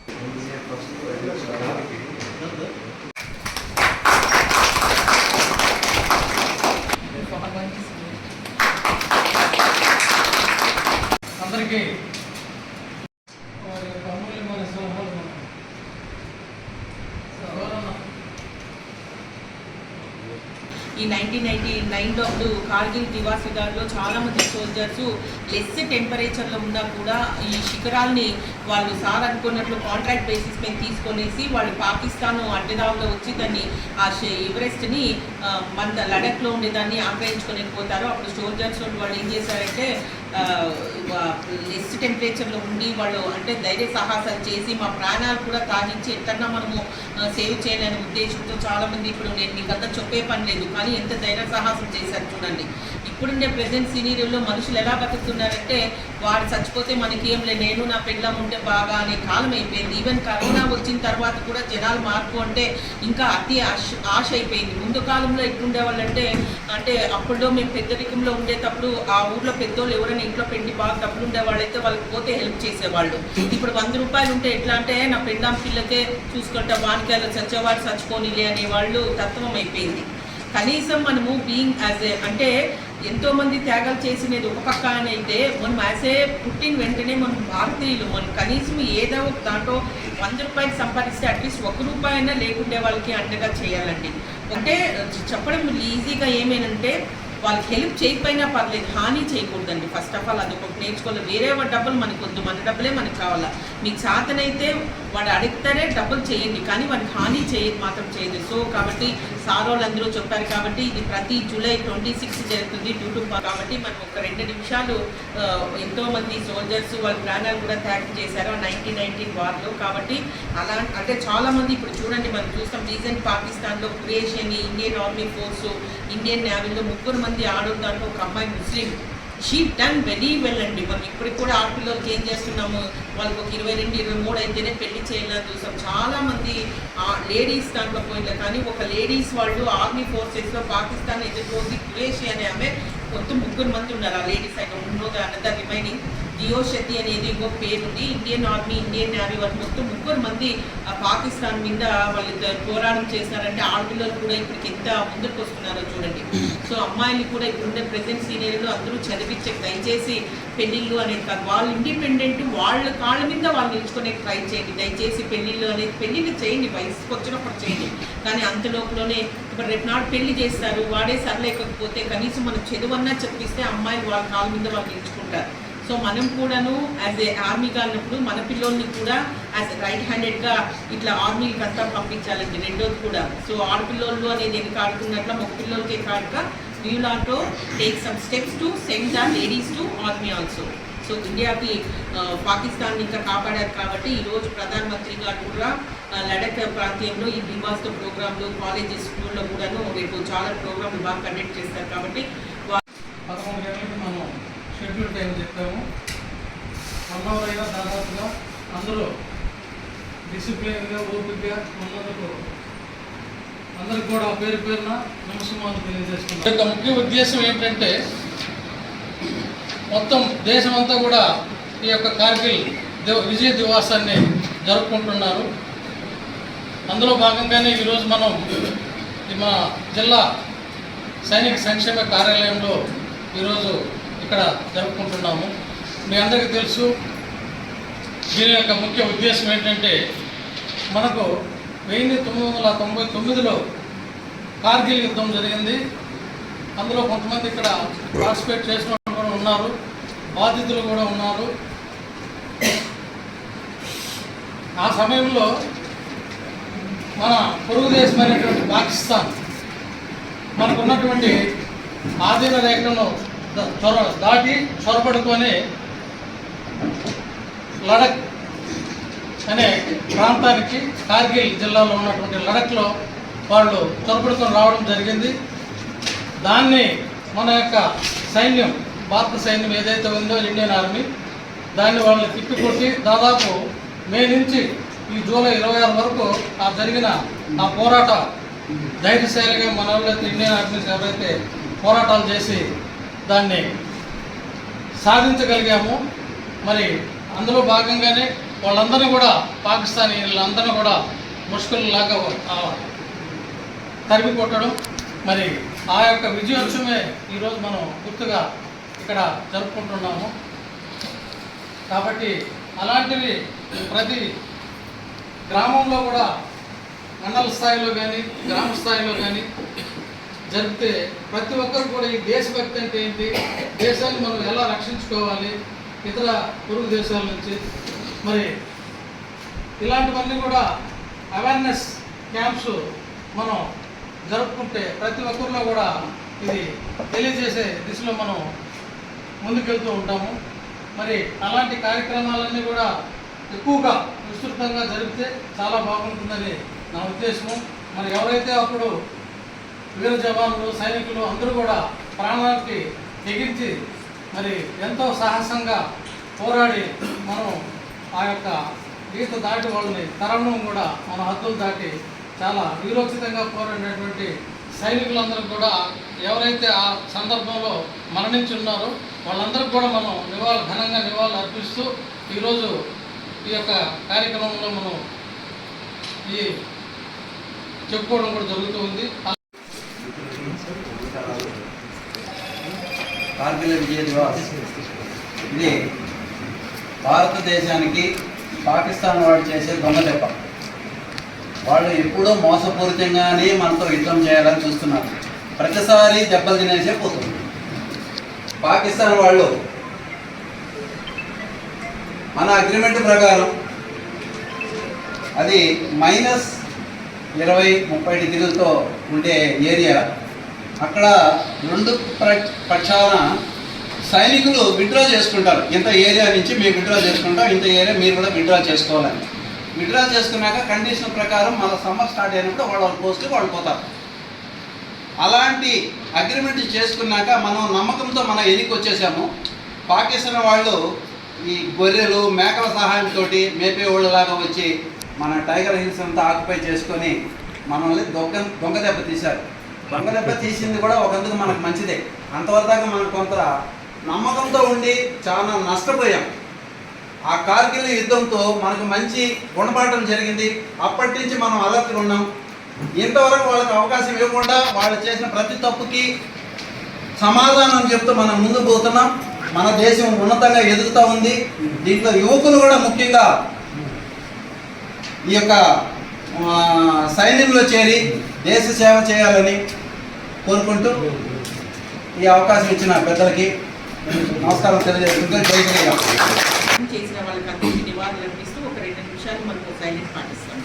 అందరికీ అమూల్యమైన సలహాలు ఈ 1999 కార్గిల్ దివాస్ యుద్ధాల్లో చాలామంది సోల్జర్స్ లెస్ టెంపరేచర్లో ఉన్నా కూడా ఈ శిఖరాల్ని వాళ్ళు సార్ అనుకున్నట్లు కాంట్రాక్ట్ బేసిస్ మీద తీసుకొనేసి వాళ్ళు పాకిస్తాన్ అడ్డదావులో వచ్చి దాన్ని ఆ ఎవరెస్ట్ని మన లడఖ్లో ఉండేదాన్ని ఆక్రయించుకోలేకపోతారు. అప్పుడు సోల్జర్స్ వాళ్ళు ఏం చేశారంటే లెస్ టెంపరేచర్లో ఉండి వాళ్ళు అంటే ధైర్య సాహసాలు చేసి మా ప్రాణాలు కూడా తాగించి ఎక్కడన్నా మనము సేవ్ చేయాలనే ఉద్దేశంతో చాలామంది ఇప్పుడు నేను మీకు అంతా చెప్పే పని లేదు కానీ ఎంత ధైర్య సాహసం చేశారు చూడండి. ఇప్పుడుండే ప్రజెంట్ సినీరియోలో మనుషులు ఎలా బతుకుతున్నారంటే వాడు చచ్చిపోతే మనకి ఏం లేదు, నేను నా పెళ్ళం ఉంటే బాగా అనే కాలం అయిపోయింది. ఈవెన్ కరోనా వచ్చిన తర్వాత కూడా జనాలు మార్పు అంటే ఇంకా అతి ఆశ అయిపోయింది. ముందు కాలంలో ఎట్లుండే వాళ్ళంటే అంటే అప్పుడులో మేము పెద్దరికంలో ఉండేటప్పుడు ఆ ఊర్లో పెద్దోళ్ళు ఎవరైనా ఇంట్లో పెండి బాగా డబ్బులు ఉండేవాళ్ళైతే వాళ్ళకి పోతే హెల్ప్ చేసేవాళ్ళు. ఇప్పుడు 100 రూపాయలు ఉంటే ఎట్లా అంటే నా పెళ్ళాం పిల్లకే చూసుకుంటా వానికాయలు చచ్చేవాడు చచ్చిపోనిలే అనేవాళ్ళు తత్వం అయిపోయింది. కనీసం మనము బీయింగ్ యాజ్ ఏ అంటే ఎంతోమంది త్యాగాలు చేసినది ఒక పక్క అని అయితే మనం యాజ్ ఏ పుట్టిన వెంటనే మనం భారతీయులు మనం కనీసం ఏదో ఒక దాంట్లో 100 రూపాయలు సంపాదిస్తే అట్లీస్ట్ 1 రూపాయి అయినా లేకుండే వాళ్ళకి అండగా చేయాలండి. అంటే చెప్పడం ఈజీగా ఏమేనంటే వాళ్ళకి హెల్ప్ చేయకపోయినా పర్లేదు, హాని చేయకూడదండి. ఫస్ట్ ఆఫ్ ఆల్ అదొకటి నేర్చుకోవాలి. వేరే డబ్బులు మనకు వద్దు, మన డబ్బులే మనకు కావాలా. మీకు చేతనైతే వాడు అడిగితేనే డబ్బులు చేయండి కానీ వాడికి హాని మాత్రం చేయదు. సో కాబట్టి సార్ వాళ్ళందరూ చెప్పారు కాబట్టి ఇది ప్రతి జూలై 26 జరుగుతుంది కాబట్టి మనం ఒక 2 నిమిషాలు ఎంతోమంది సోల్జర్స్ వాళ్ళ ప్రాణాలు కూడా త్యాగం చేశారు 1919 వార్లో. కాబట్టి అలా అంటే చాలామంది ఇప్పుడు చూడండి మనం చూస్తాం రీసెంట్ పాకిస్తాన్లో కురేషి అని ఇండియన్ ఆర్మీ ఫోర్సు ఇండియన్ నేవీలో 3 మంది ఆడోళ్ళ దాంట్లో ఒక అమ్మాయి ముస్లిం షీ డన్ వెరీ వెల్ అండి. మనం ఇప్పటికి కూడా ఆడపిల్లలకి ఏం చేస్తున్నాము వాళ్ళకి ఒక 22, 23 అయితేనే పెళ్లి చేయాలని చూసాం. చాలామంది లేడీస్ దాంట్లో పోయినా కానీ ఒక లేడీస్ వాళ్ళు ఆర్మీ ఫోర్సెస్లో పాకిస్తాన్ ఎదుర్కొంది కురేషి అనే ఆమె మొత్తం 3 మంది ఉన్నారు. ఆ లేడీస్ అయితే ఉన్నది అనదర్ రిమైనింగ్ దియోశతి అనేది ఇంకొక పేరుంది. ఇండియన్ ఆర్మీ ఇండియన్ నేవీ వాళ్ళు మొత్తం 3 మంది పాకిస్తాన్ మీద వాళ్ళు పోరాటం చేస్తారంటే ఆడపిల్లలు కూడా ఇప్పటికి ఎంత ముందుకు వస్తున్నారో చూడండి. సో అమ్మాయిలు కూడా ఇప్పుడుండే ప్రజెంట్ సీనియర్లు అందరూ చదివించే దయచేసి పెళ్ళిళ్ళు అనేది కాదు, వాళ్ళు ఇండిపెండెంట్ వాళ్ళ కాళ్ళ మీద వాళ్ళు నిలుచుకునే ట్రై చేయండి. దయచేసి పెళ్ళిళ్ళు అనేది పెళ్ళిళ్ళు చేయండి, వయసుకు వచ్చినప్పుడు చేయండి కానీ అంత లోపలనే ఇప్పుడు రేపు నాడు పెళ్లి చేస్తారు వాడే సరలేకపోతే కనీసం మనం చదువన్నా చెప్పిస్తే అమ్మాయిలు వాళ్ళ కాళ్ళ మీద వాళ్ళు నిలుచుకుంటారు. సో మనం కూడాను యాజ్ ఏ ఆర్మీగా అన్నప్పుడు మన పిల్లల్ని కూడా యాజ్ రైట్ హ్యాండెడ్గా ఇట్లా ఆర్మీకి అంతా పంపించాలండి. రెండోది కూడా సో ఆడపిల్లలు అనేది ఎందుకు ఆడుతున్నట్లు మగ పిల్లలకే కాక we'll are to take some steps to send the ladies to army also. So ఇండియాకి పాకిస్తాన్ ఇంకా కాపాడారు కాబట్టి ఈరోజు ప్రధానమంత్రి గారు కూడా లడఖ్ ప్రాంతంలో ఈ దివాస్తో ప్రోగ్రాంలు కాలేజెస్ స్కూల్లో కూడాను రేపు చాలా ప్రోగ్రాంలు బాగా కండక్ట్ చేస్తారు. కాబట్టి 11 గంటలకి మనం షెడ్యూల్ టైం చెప్పాము. 1 అవర్ అయినా దాదాపుగా అందరూ డిసిప్లిన్గా ఓపికగా ఉన్నందుకు అందరికి కూడా పేరు పేరున నమస్కారాలు తెలియజేస్తున్నాం. యొక్క ముఖ్య ఉద్దేశం ఏంటంటే మొత్తం దేశమంతా కూడా ఈ యొక్క కార్గిల్ విజయ దివాసాన్ని జరుపుకుంటున్నారు. అందులో భాగంగానే ఈరోజు మనం మా జిల్లా సైనిక సంక్షేమ కార్యాలయంలో ఈరోజు ఇక్కడ జరుపుకుంటున్నాము. మీ అందరికీ తెలుసు దీని యొక్క ముఖ్య ఉద్దేశం ఏంటంటే మనకు 1999లో కార్గిల్ యుద్ధం జరిగింది. అందులో కొంతమంది ఇక్కడ పార్టిసిపేట్ చేసిన వాళ్ళు కూడా ఉన్నారు, బాధితులు కూడా ఉన్నారు. ఆ సమయంలో మన పొరుగు దేశమైనటువంటి పాకిస్తాన్ మనకున్నటువంటి ఆధీన రేఖను దాటి చొరబడుకొని లడఖ్ అనే ప్రాంతానికి కార్గిల్ జిల్లాలో ఉన్నటువంటి లడఖ్లో వాళ్ళు చొరబడుకొని రావడం జరిగింది. దాన్ని మన యొక్క సైన్యం భారత సైన్యం ఏదైతే ఉందో ఇండియన్ ఆర్మీ దాన్ని వాళ్ళని తిప్పికొట్టి దాదాపు మే నుంచి ఈ జూలై 26 వరకు ఆ జరిగిన ఆ పోరాట ధైర్యశాలిగా మన వాళ్ళైతే ఇండియన్ ఆర్మీస్ ఎవరైతే పోరాటాలు చేసి దాన్ని సాధించగలిగాము. మరి అందులో భాగంగానే వాళ్ళందరినీ కూడా పాకిస్తానీలందరినీ కూడా ముష్కరులాగా తరిమి కొట్టడం, మరి ఆ యొక్క విజయోత్సవమే ఈరోజు మనం గుర్తుగా ఇక్కడ జరుపుకుంటున్నాము. కాబట్టి అలాంటివి ప్రతి గ్రామంలో కూడా మండల స్థాయిలో కానీ గ్రామ స్థాయిలో కానీ జరిపితే ప్రతి ఒక్కరు కూడా ఈ దేశభక్తి అంటే ఏంటి, దేశాన్ని మనం ఎలా రక్షించుకోవాలి ఇతర పొరుగు దేశాల నుంచి, మరి ఇలాంటివన్నీ కూడా అవేర్నెస్ క్యాంప్స్ మనం జరుపుకుంటే ప్రతి ఒక్కరిలో కూడా ఇది తెలియజేసే దిశలో మనం ముందుకెళ్తూ ఉంటాము. మరి అలాంటి కార్యక్రమాలన్నీ కూడా ఎక్కువగా విస్తృతంగా జరిపితే చాలా బాగుంటుందని నా ఉద్దేశము. మరి ఎవరైతే అప్పుడు వీర జవాన్లు సైనికులు అందరూ కూడా ప్రాణానికి తెగించి మరి ఎంతో సాహసంగా పోరాడి మనం ఆ యొక్క గీత దాటి వాళ్ళని తరవడం కూడా మన హద్దులు దాటి చాలా వీరోచితంగా పోరాడినటువంటి సైనికులందరూ కూడా ఎవరైతే ఆ సందర్భంలో మరణించి ఉన్నారో వాళ్ళందరికీ కూడా మనం ఘనంగా నివాళులు అర్పిస్తూ ఈరోజు ఈ యొక్క కార్యక్రమంలో మనం ఈ చెప్పుకోవడం కూడా జరుగుతూ ఉంది. కార్గిల్ విజయ దివాస్ ఇది భారతదేశానికి పాకిస్తాన్ వాళ్ళు చేసే దొంగ దెబ్బ. వాళ్ళు ఎప్పుడూ మోసపూరితంగానే మనతో యుద్ధం చేయాలని చూస్తున్నారు. ప్రతిసారి దెబ్బలు తినేసే పోతుంది. పాకిస్తాన్ వాళ్ళు మన అగ్రిమెంట్ ప్రకారం అది -20-30 డిగ్రీలతో ఉండే ఏరియా, అక్కడ రెండు పక్షాన సైనికులు విత్డ్రా చేసుకుంటారు. ఇంత ఏరియా నుంచి మేము విత్డ్రా చేసుకుంటాం, ఇంత ఏరియా మీరు కూడా విత్డ్రా చేసుకోవాలని. విత్డ్రా చేసుకున్నాక కండిషన్ ప్రకారం మన సమ్మర్ స్టార్ట్ అయినప్పుడు వాళ్ళ పోస్ట్కి వాళ్ళు పోతారు. అలాంటి అగ్రిమెంట్ చేసుకున్నాక మనం నమ్మకంతో మన ఎన్నిక వచ్చేసాము. పాకిస్తాన్ వాళ్ళు ఈ గొర్రెలు మేకల సహాయంతో మేపే వాళ్ళలాగా వచ్చి మన టైగర్ హిల్స్ అంతా ఆక్యుపై చేసుకొని మనల్ని దొంగ దెబ్బ తీశారు. దొంగ దెబ్బ తీసింది కూడా ఒకందుకు మనకు మంచిదే. అంతవరదాకా మనకు కొంత నమ్మకంతో ఉండి చాలా నష్టపోయాం. ఆ కార్గిల్ యుద్ధంతో మనకు మంచి గుణపాఠం జరిగింది. అప్పటి నుంచి మనం అలర్ట్గా ఉన్నాం. ఇంతవరకు వాళ్ళకి అవకాశం ఇవ్వకుండా వాళ్ళు చేసిన ప్రతి తప్పుకి సమాధానం చెప్తూ మనం ముందు పోతున్నాం. మన దేశం ఉన్నతంగా ఎదుగుతూ ఉంది. దీంట్లో యువకులు కూడా ముఖ్యంగా ఈ యొక్క సైన్యంలో చేరి దేశ సేవ చేయాలని కోరుకుంటూ ఈ అవకాశం ఇచ్చిన పెద్దలకి నమస్కారం తెలియజేస్తుంటే జై శ్రీరామ్. చేసిన వాళ్ళకి అందరికీ నివాళులు అర్పిస్తూ ఒక 2 నిమిషాలు మనకు సైలెన్స్ పాటిస్తాం.